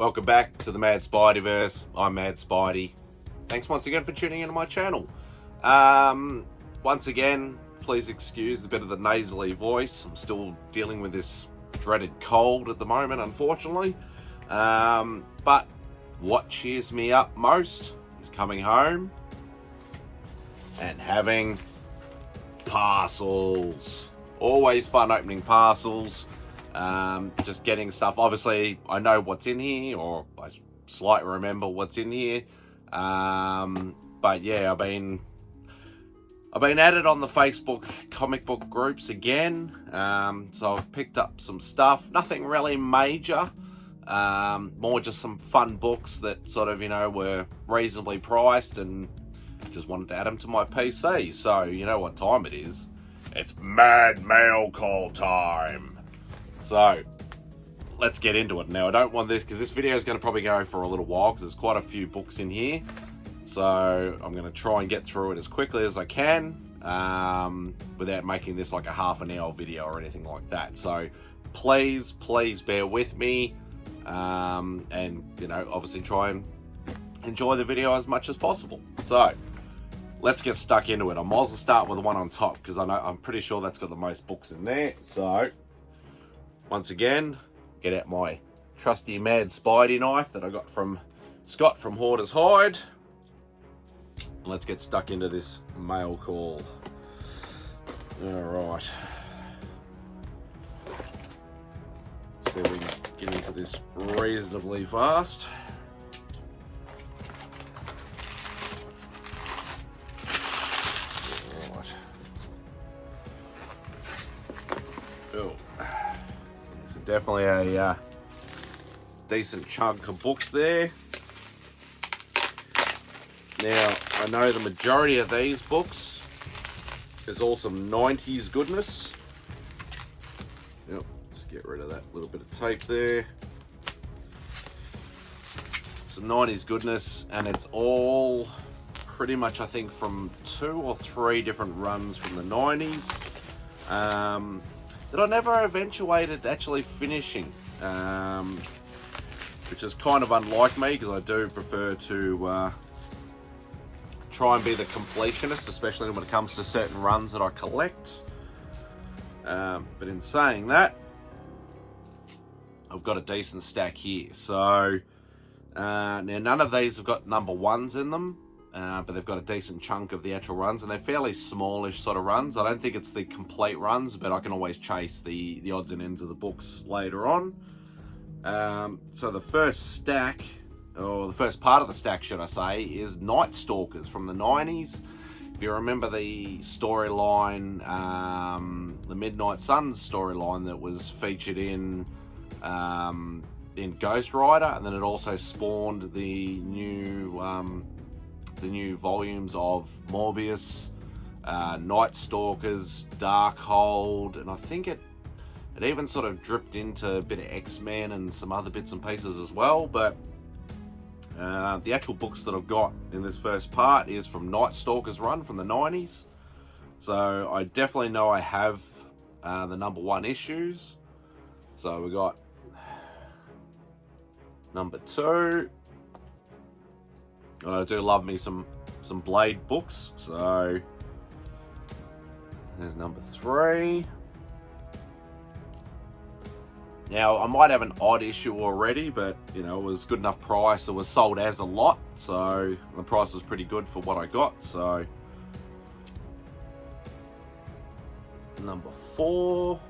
Welcome back to the Mad Spideyverse. I'm Mad Spidey. Thanks once again for tuning into my channel. Once again, please excuse a bit of the nasally voice. I'm still dealing with this dreaded cold at the moment, unfortunately. But what cheers me up most is coming home and having parcels. Always fun opening parcels. Just getting stuff. Obviously, I know what's in here, or I slightly remember what's in here. But yeah, I've been at it on the Facebook comic book groups again. So I've picked up some stuff. Nothing really major. More just some fun books that sort of, were reasonably priced, and just wanted to add them to my PC. So you know what time it is. It's Mad Mail Call time. So, let's get into it. Now, I don't want this, because this video is going to probably go for a little while, because there's quite a few books in here. So, I'm going to try and get through it as quickly as I can, without making this like a half an hour video or anything like that. So, please bear with me, and, obviously try and enjoy the video as much as possible. So, let's get stuck into it. I might as well start with the one on top, because I'm pretty sure that's got the most books in there. So, once again, get out my trusty Mad Spidey knife that I got from Scott from Hoarder's Hide. Let's get stuck into this mail call. Alright. See if we can get into this reasonably fast. Alright. Oh. Definitely a decent chunk of books there. Now, I know the majority of these books is all some 90s goodness. Yep, let's get rid of that little bit of tape there. Some 90s goodness, and it's all pretty much, I think, from 2 or 3 different runs from the 90s. That I never eventuated actually finishing, which is kind of unlike me, because I do prefer to try and be the completionist, especially when it comes to certain runs that I collect. But in saying that, I've got a decent stack here. So now none of these have got number 1s in them. But they've got a decent chunk of the actual runs, and they're fairly smallish sort of runs. I don't think it's the complete runs, but I can always chase the odds and ends of the books later on. So the first stack, or the first part of the stack, should I say, is Night Stalkers from the 90s. If you remember the storyline, the Midnight Suns storyline that was featured in Ghost Rider, and then it also spawned the new volumes of Morbius, Night Stalkers, Darkhold, and I think it even sort of dripped into a bit of X-Men and some other bits and pieces as well. But the actual books that I've got in this first part is from Night Stalkers run from the 90s. So I definitely know I have the number 1 issues. So we got number 2. I do love me some Blade books, so there's number 3. Now, I might have an odd issue already, but, it was good enough price. It was sold as a lot, so the price was pretty good for what I got, so number 4.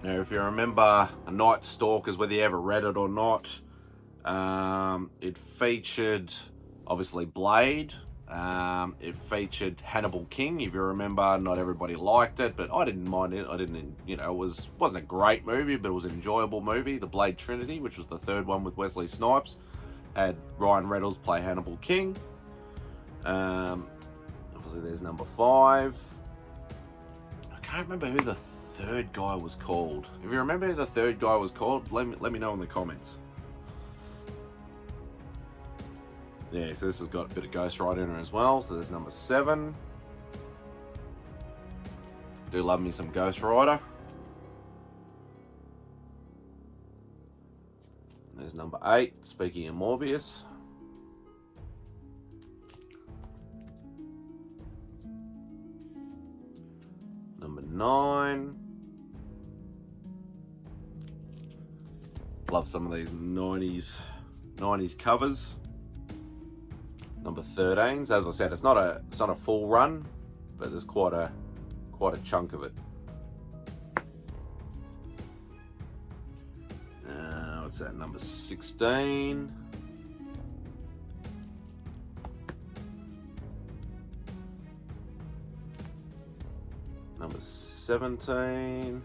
Now, if you remember Night Stalkers, whether you ever read it or not, it featured obviously Blade. It featured Hannibal King. If you remember, not everybody liked it, but I didn't mind it. I didn't, it wasn't a great movie, but it was an enjoyable movie. The Blade Trinity, which was the 3rd one with Wesley Snipes, had Ryan Reynolds play Hannibal King. Obviously, there's number 5. I can't remember who the 3rd guy was called. If you remember who the 3rd guy was called, let me know in the comments. Yeah, so this has got a bit of Ghost Rider in it as well. So there's number 7. Do love me some Ghost Rider. There's number 8, speaking of Morbius. Number 9. Love some of these 90s covers. Number 13s. As I said, it's not a full run, but there's quite a chunk of it. What's that? Number 16. Number 17.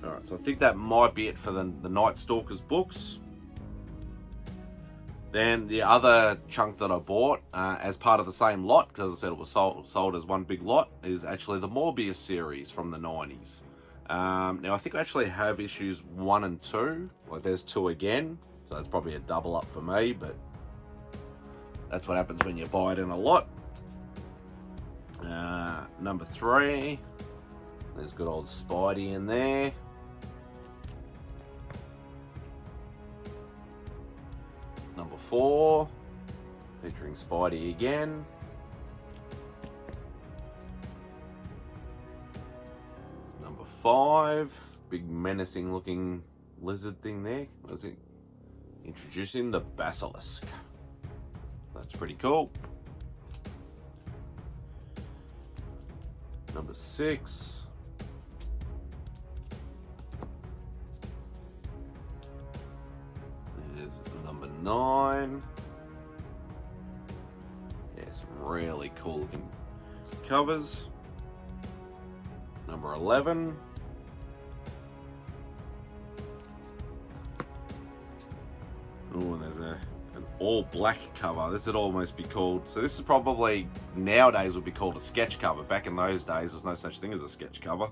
Alright, so I think that might be it for the Night Stalkers books. Then the other chunk that I bought as part of the same lot, because as I said it was sold as one big lot, is actually the Morbius series from the 90s. Now I think I actually have issues 1 and 2. Like there's 2 again, so it's probably a double up for me, but that's what happens when you buy it in a lot. Number 3, there's good old Spidey in there. Number 4, featuring Spidey again. Number 5, big menacing looking lizard thing there. What is it? Introducing the Basilisk. That's pretty cool. Number 6. There's number 9. Yeah, some really cool looking covers. Number 11. Oh, and there's an all black cover. This would almost be called, so this is probably nowadays would be called a sketch cover. Back in those days, there was no such thing as a sketch cover.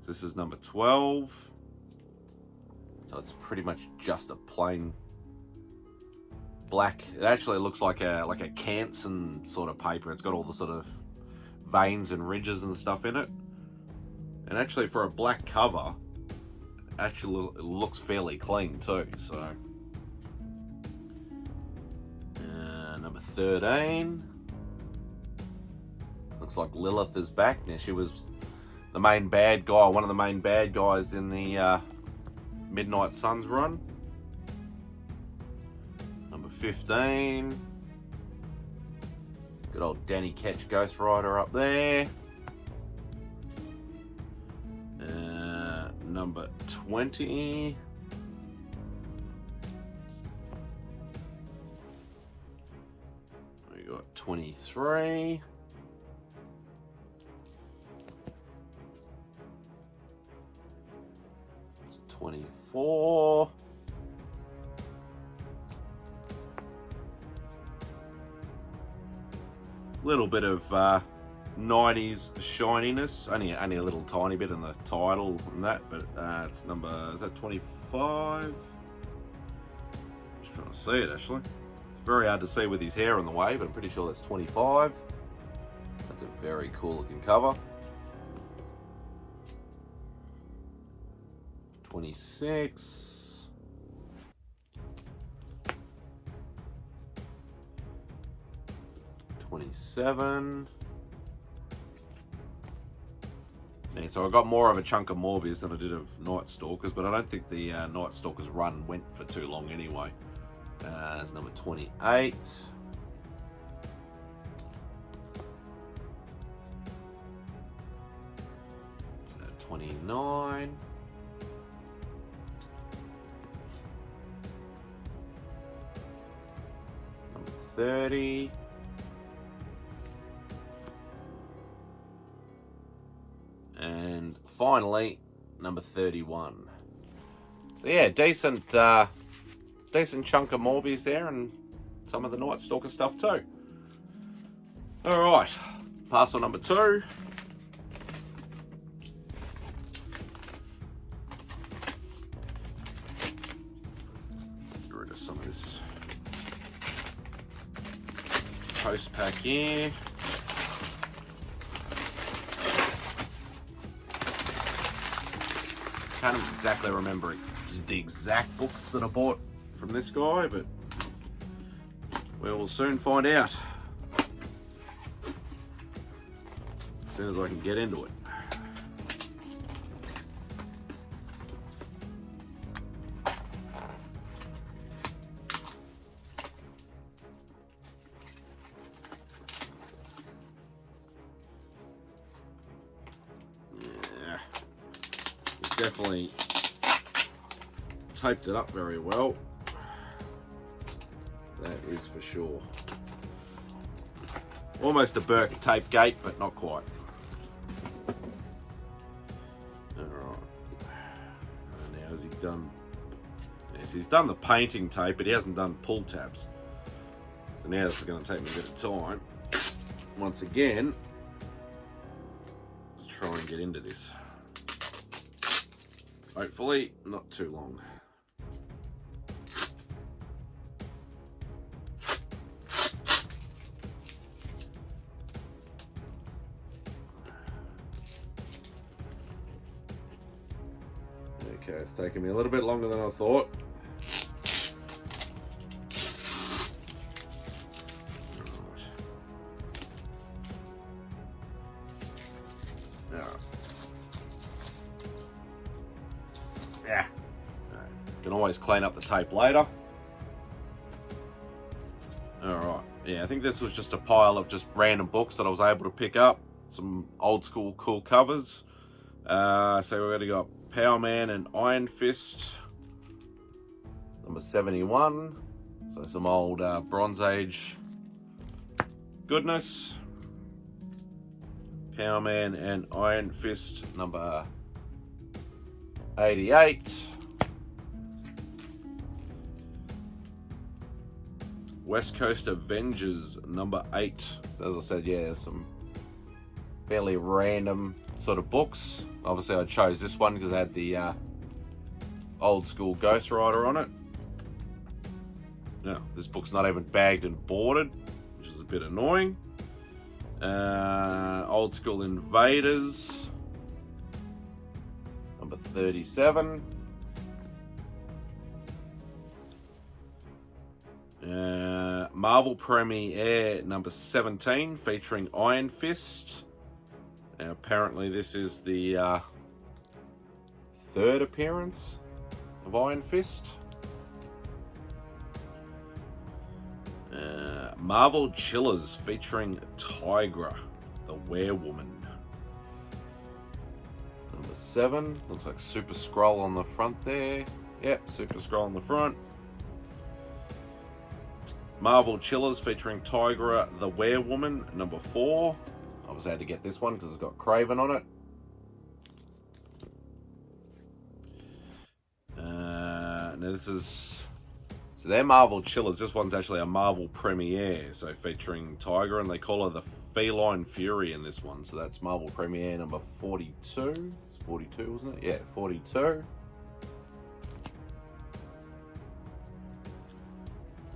So this is number 12. So it's pretty much just a plain black. It actually looks like a Canson sort of paper. It's got all the sort of veins and ridges and stuff in it. And actually for a black cover, actually it looks fairly clean too. So number 13. Looks like Lilith is back. Now she was the main bad guy, one of the main bad guys in the Midnight Suns run. Number 15. Good old Danny Ketch Ghost Rider up there. Number 20. We got 23. It's 24. Little bit of 90s shininess, only a little tiny bit in the title and that, but it's number, is that 25? Just trying to see it actually. It's very hard to see with his hair on the way, but I'm pretty sure that's 25. That's a very cool looking cover. 26. 27. Yeah, so I got more of a chunk of Morbius than I did of Night Stalkers, but I don't think the Night Stalkers run went for too long anyway. It's number 28. 29. Number 30. And finally, number 31. So yeah, decent chunk of Morbius there, and some of the Night Stalker stuff too. Alright, parcel number 2. Get rid of some of this post pack here. Can't exactly remember is the exact books that I bought from this guy, but we will soon find out as soon as I can get into it. Yeah, it's definitely taped it up very well. That is for sure. Almost a Burke tape gate, but not quite. Alright. Now has he done... Yes, he's done the painting tape, but he hasn't done pull tabs. So now this is going to take me a bit of time. Once again, to try and get into this. Hopefully, not too long. Okay, it's taken me a little bit longer than I thought. Yeah. Can always clean up the tape later. Alright. Yeah, I think this was just a pile of just random books that I was able to pick up. Some old school cool covers. So we're going to go Power Man and Iron Fist, number 71. So some old Bronze Age goodness. Power Man and Iron Fist, number 88. West Coast Avengers, number 8. As I said, yeah, there's some fairly random sort of books. Obviously I chose this one because it had the old school Ghost Rider on it. Now, this book's not even bagged and boarded, which is a bit annoying. Old School Invaders, number 37. Marvel Premiere, number 17, featuring Iron Fist. Now, apparently this is the third appearance of Iron Fist. Marvel Chillers, featuring Tigra, the Werewoman. Number 7, looks like Super Skrull on the front there. Yep, Super Skrull on the front. Marvel Chillers, featuring Tigra, the Werewoman, number 4. Obviously I had to get this one because it's got Craven on it. Now this is... So they're Marvel Chillers. This one's actually a Marvel Premiere. So featuring Tiger, and they call her the Feline Fury in this one. So that's Marvel Premiere number 42. It's 42, wasn't it? Yeah, 42.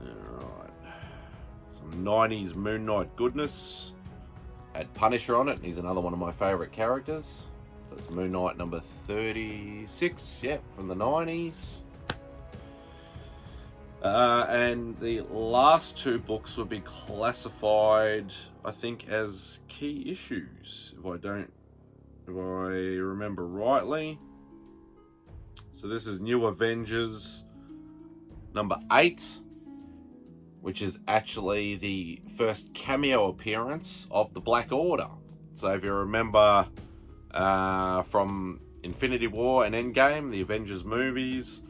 Alright. Some 90s Moon Knight goodness. Had Punisher on it. He's another one of my favourite characters. So it's Moon Knight number 36. Yep, from the 90s. And the last two books would be classified, I think, as key issues, if I remember rightly. So this is New Avengers number 8, which is actually the first cameo appearance of the Black Order. So if you remember from Infinity War and Endgame, the Avengers movies,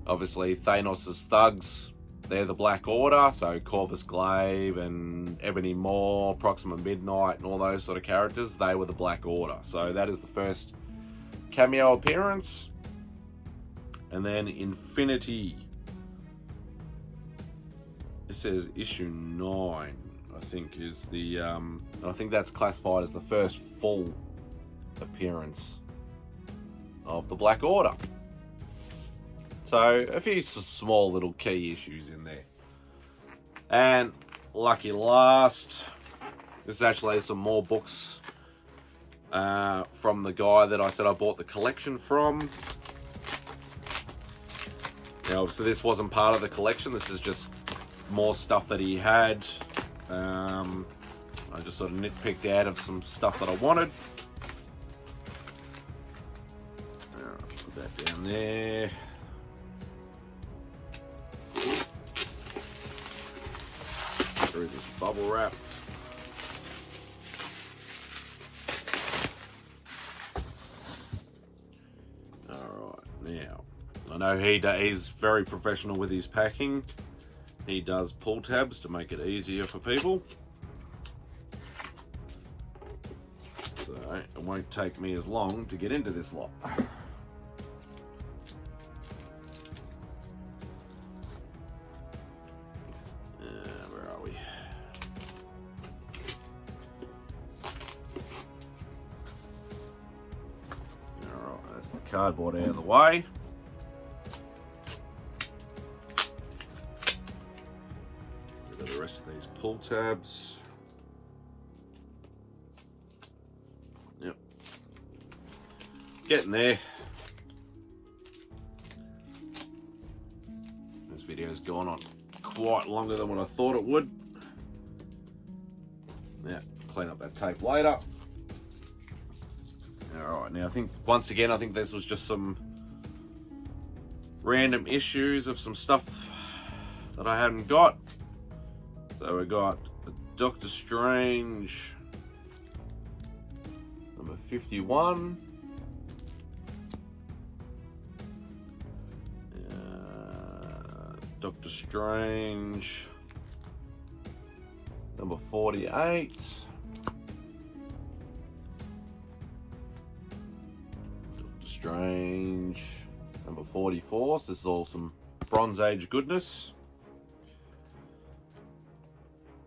obviously Thanos' thugs, they're the Black Order. So Corvus Glaive and Ebony Maw, Proxima Midnight and all those sort of characters, they were the Black Order. So that is the first cameo appearance. And then Infinity, it says issue 9, I think is the, I think that's classified as the first full appearance of the Black Order. So a few small little key issues in there. And lucky last, this is actually some more books from the guy that I said I bought the collection from. Now, obviously, this wasn't part of the collection. This is just more stuff that he had. I just sort of nitpicked out of some stuff that I wanted. Put that down there. Through this bubble wrap. Alright, now, I know he's very professional with his packing. He does pull tabs to make it easier for people. So it won't take me as long to get into this lot. Where are we? Alright, that's the cardboard out of the way. The rest of these pull tabs. Yep. Getting there. This video's gone on quite longer than what I thought it would. Yeah, clean up that tape later. Alright, now I think, once again, I think this was just some random issues of some stuff that I hadn't got. So we got Doctor Strange number 51. Doctor Strange number 48. Doctor Strange number 44. So this is all some Bronze Age goodness.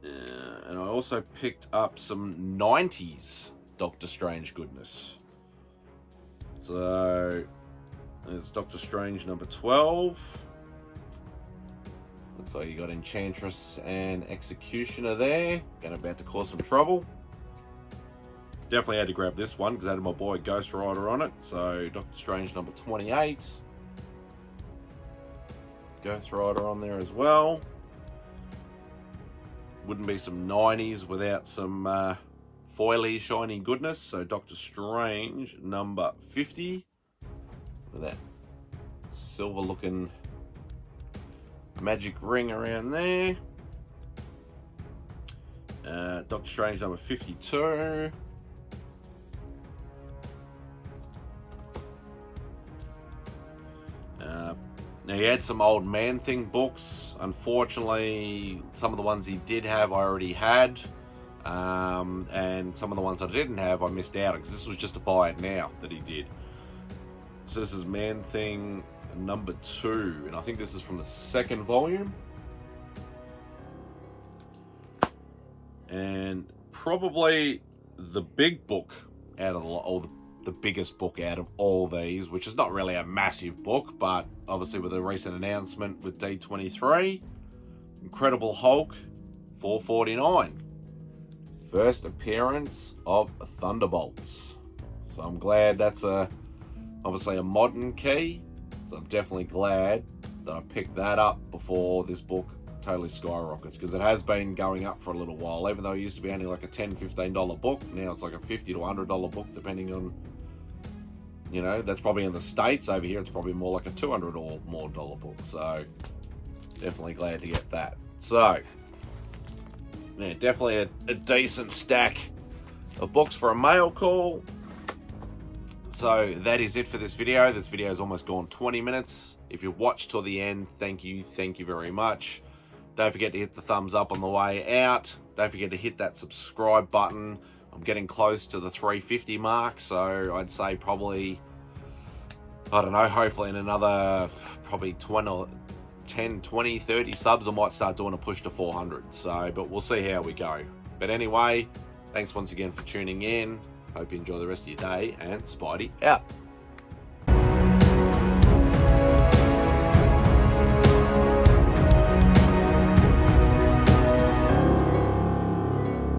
And I also picked up some 90s Doctor Strange goodness. So there's Doctor Strange number 12. Looks like you got Enchantress and Executioner there. About to cause some trouble. Definitely had to grab this one because I had my boy Ghost Rider on it. So Doctor Strange number 28. Ghost Rider on there as well. Wouldn't be some 90s without some foily shiny goodness. So Doctor Strange number 50. Look at that silver looking magic ring around there. Doctor Strange number 52. Now, he had some old Man-Thing books. Unfortunately, some of the ones he did have, I already had. And some of the ones I didn't have, I missed out, because this was just a buy it now that he did. So this is Man-Thing number 2, and I think this is from the second volume. And probably the big book out of the biggest book out of all these, which is not really a massive book, but obviously with a recent announcement with D23, Incredible Hulk 449. First appearance of Thunderbolts. So I'm glad that's obviously a modern key. So I'm definitely glad that I picked that up before this book totally skyrockets, because it has been going up for a little while. Even though it used to be only like a $10, $15 book, now it's like a $50 to $100 book, depending on, you know, that's probably in the States. Over here it's probably more like a $200 or more book. So definitely glad to get that. So yeah, definitely a decent stack of books for a mail call. So that is it for this video. This video has almost gone 20 minutes. If you watched till the end, thank you very much. Don't forget to hit the thumbs up on the way out. Don't forget to hit that subscribe button. I'm getting close to the 350 mark, so I'd say probably, I don't know, hopefully in another probably 10, 20, 30 subs, I might start doing a push to 400. So, but we'll see how we go. But anyway, thanks once again for tuning in. Hope you enjoy the rest of your day, and Spidey out.